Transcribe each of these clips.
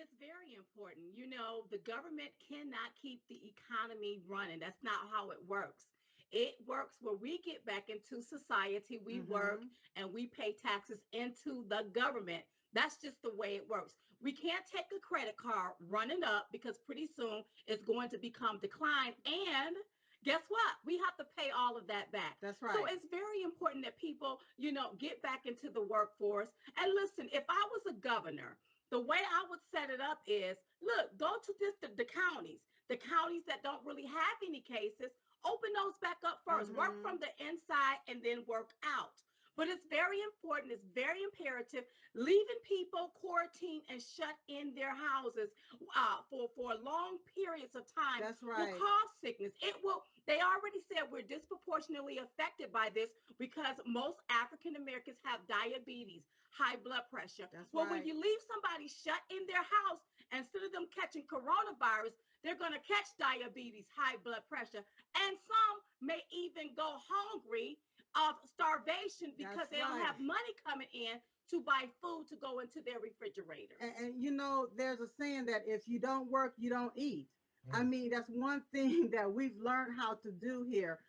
It's very important. You know, the government cannot keep the economy running. That's not how it works. It works where we get back into society, we work, Mm-hmm. and we pay taxes into the government. That's just the way it works. We can't take a credit card running up because pretty soon it's going to become decline. And guess what? We have to pay all of that back. That's So right. it's very important that people, get back into the workforce. And listen, if I was a governor, the way I would set it up is, look, go to the counties that don't really have any cases, open those back up first, work Mm-hmm. from the inside and then work out. But it's very important, it's very imperative. Leaving people quarantined and shut in their houses for long periods of time That's will right. cause sickness. It will. They already said we're disproportionately affected by this because most African Americans have diabetes, high blood pressure. That's Well, when right. you leave somebody shut in their house, instead of them catching coronavirus, they're going to catch diabetes, high blood pressure, and some may even go hungry of starvation because That's they don't right. have money coming in to buy food to go into their refrigerators. And there's a saying that if you don't work, you don't eat. I Mm. mean, that's one thing that we've learned how to do here.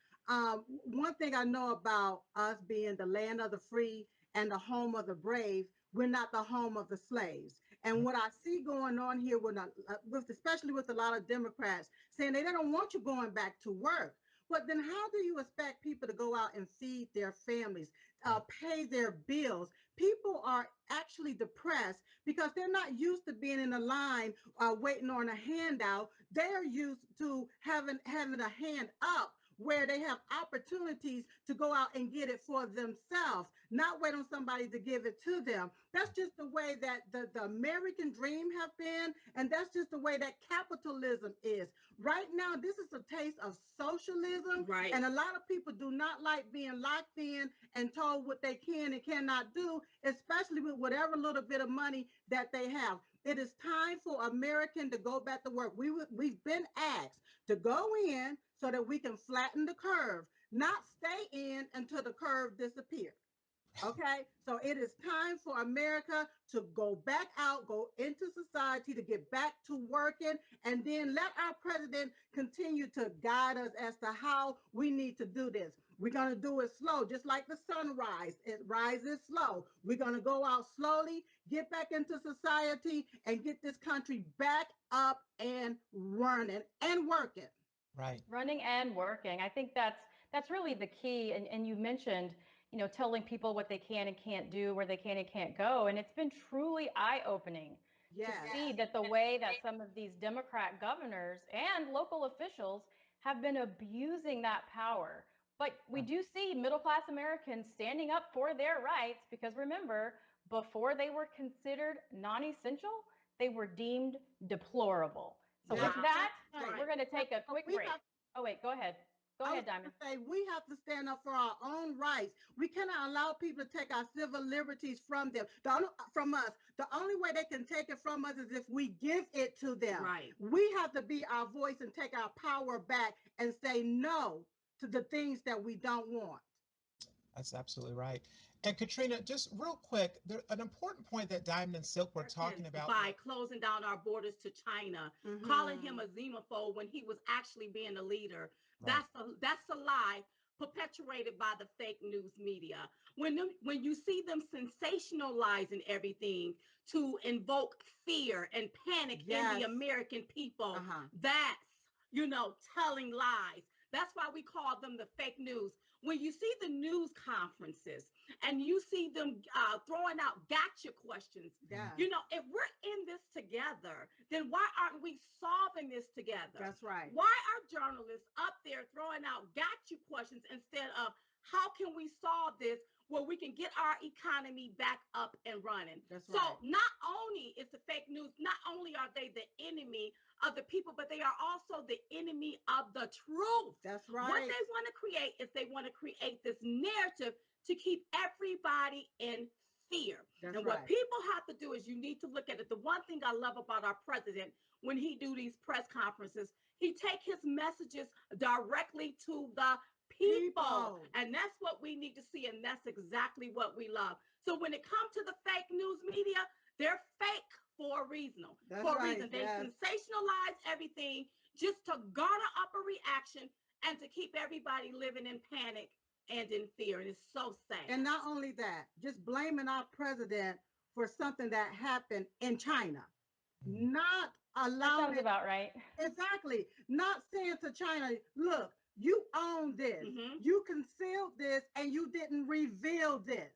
One thing I know about us being the land of the free and the home of the brave, we're not the home of the slaves. And what I see going on here with especially with a lot of Democrats saying they don't want you going back to work. But then how do you expect people to go out and feed their families, Right. pay their bills? People are actually depressed because they're not used to being in a line waiting on a handout. They're used to having a hand up where they have opportunities to go out and get it for themselves, not wait on somebody to give it to them. That's just the way that the American dream have been, and that's just the way that capitalism is. Right now, this is a taste of socialism, and Right. a lot of people do not like being locked in and told what they can and cannot do, especially with whatever little bit of money that they have. It is time for American to go back to work. We've been asked to go in so that we can flatten the curve, not stay in until the curve disappears. Okay, so it is time for America to go back out, go into society, to get back to working, and then let our president continue to guide us as to how we need to do this. We're going to do it slow, just like the sunrise. It rises slow. We're going to go out slowly, get back into society, and get this country back up and running and working. Right. Running and working. I think that's really the key. And you mentioned, telling people what they can and can't do, where they can and can't go. And it's been truly eye-opening to Yes. see that the way that some of these Democrat governors and local officials have been abusing that power. But we Right. do see middle class Americans standing up for their rights because remember, before they were considered non-essential, they were deemed deplorable. So with Yes, Wow. that's that, right. we're going to take a quick We break. have Oh, wait, go ahead. Go I was ahead, going Diamond. to say we have to stand up for our own rights. We cannot allow people to take our civil liberties from them. From us. The only way they can take it from us is if we give it to them. Right. We have to be our voice and take our power back and say no to the things that we don't want. That's absolutely right. And Katrina, just real quick, an important point that Diamond and Silk were talking Americans about. by closing down our borders to China, calling him Mm-hmm. a xenophobe when he was actually being a leader. Right. That's a lie perpetuated by the fake news media. When you see them sensationalizing everything to invoke fear and panic in the Yes. American people, Uh-huh. that's telling lies. That's why we call them the fake news. When you see the news conferences and you see them throwing out gotcha questions, Mm. Yes. if we're in this together, then why aren't we solving this together? That's right. Why are journalists up there throwing out gotcha questions instead of how can we solve this where we can get our economy back up and running? That's So right. not only is the fake news, not only are they the enemy of the people, but they are also the enemy of the truth. That's What right. they want to create is they want to create this narrative to keep everybody in fear. That's And what right. people have to do is you need to look at it. The one thing I love about our president when he do these press conferences, he take his messages directly to the people. People. And that's what we need to see. And that's exactly what we love. So when it comes to the fake news media, they're fake for a reason. That's For a right. reason. They Yes. sensationalize everything just to garner up a reaction and to keep everybody living in panic and in fear. And it's so sad. And not only that, just blaming our president for something that happened in China, not That allowing sounds it. about right. Exactly. Not saying to China, look, you own this, Mhm. you concealed this, and you didn't reveal this.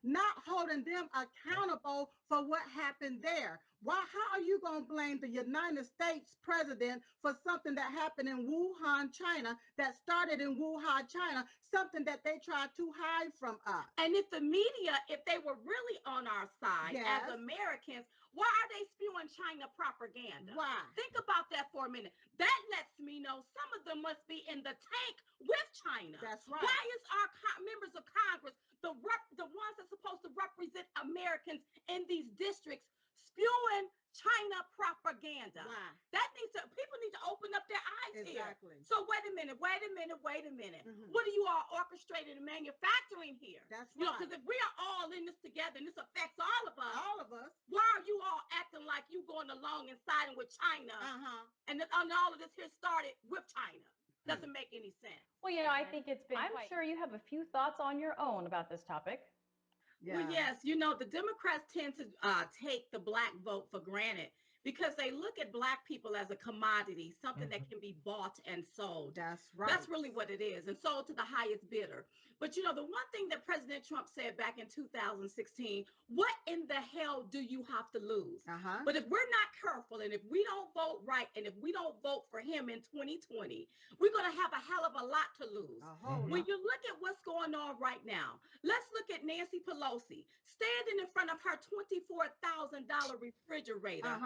Not holding them accountable for what happened there. Why? How are you going to blame the United States president for something that happened in Wuhan, China, that started in Wuhan, China, something that they tried to hide from us? And if the media, if they were really on our side as Yes. Americans, why are they spewing China propaganda? Why? Think about that for a minute. That lets me know some of them must be in the tank with China. That's right. Why is our members of Congress, the ones that's supposed to represent Americans in these districts, spewing China propaganda? Why? People need to open up their eyes here. Exactly. So wait a minute. Mhm. What are you all orchestrating and manufacturing here? That's You know, right. because if we are all in this together and this affects all of us, All of us. why are you all acting like you going along and siding with China? And all of this here started with China. Doesn't make any sense. Well, I think it's been. I'm sure you have a few thoughts on your own about this topic. Well, yes, the Democrats tend to take the black vote for granted because they look at black people as a commodity, something that can be bought and sold. That's right. That's really what it is, and sold to the highest bidder. But the one thing that President Trump said back in 2016, what in the hell do you have to lose? But if we're not careful and if we don't vote right and if we don't vote for him in 2020, we're going to have a hell of a lot to lose. When you look at what's going on right now, let's look at Nancy Pelosi standing in front of her $24,000 refrigerator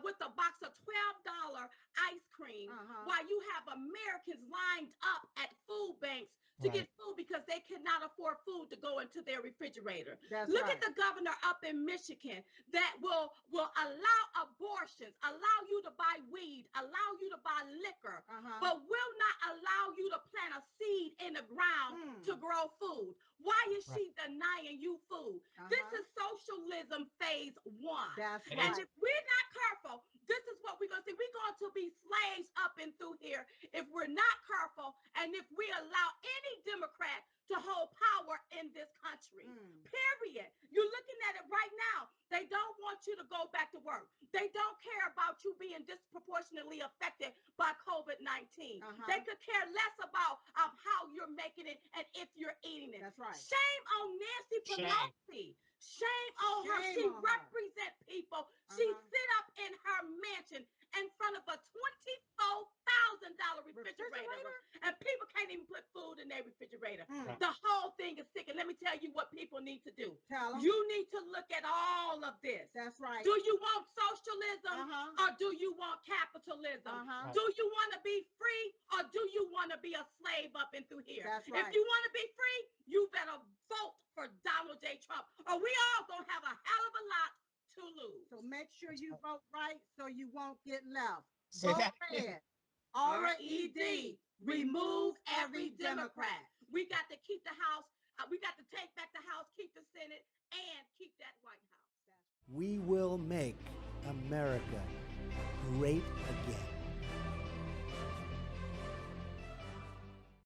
with a box of $12 ice cream while you have Americans lined up at food banks to get food because they cannot afford food to go into their refrigerator. Look at the governor up in Michigan that will allow abortions, allow you to buy weed, allow you to buy liquor, but will not allow you to plant a seed in the ground to grow food. Why is she denying you food? This is socialism phase 1. That's And right. if we're not careful, this is what we're going to see. We're going to be slaves up and through here if we're not careful and if we allow any Democrat to hold power in this country. Period. You're looking at it right now. They don't want you to go back to work. They don't care about you being disproportionately affected by COVID-19. They could care less about how you're making it and if you're eating it. That's right. Shame on Nancy Pelosi. Shame on her. Shame She on her. represents people. She sit up in her mansion in front of a $24,000 refrigerator, and people can't even put food in their refrigerator. The whole thing is sick. And let me tell you what people need to do. Tell 'em. You need to look at all of this. That's right. Do you want socialism or do you want capitalism? Do you want to be free or do you want to be a slave up and through here? That's right. If you want to be free, you better vote for Donald J. Trump, or we all gonna have a hell of a lot to lose. So make sure you vote right so you won't get left. Say Vote that red. RED. Remove every Democrat. We got to keep the House. We got to take back the House, keep the Senate, and keep that White House. We will make America great again.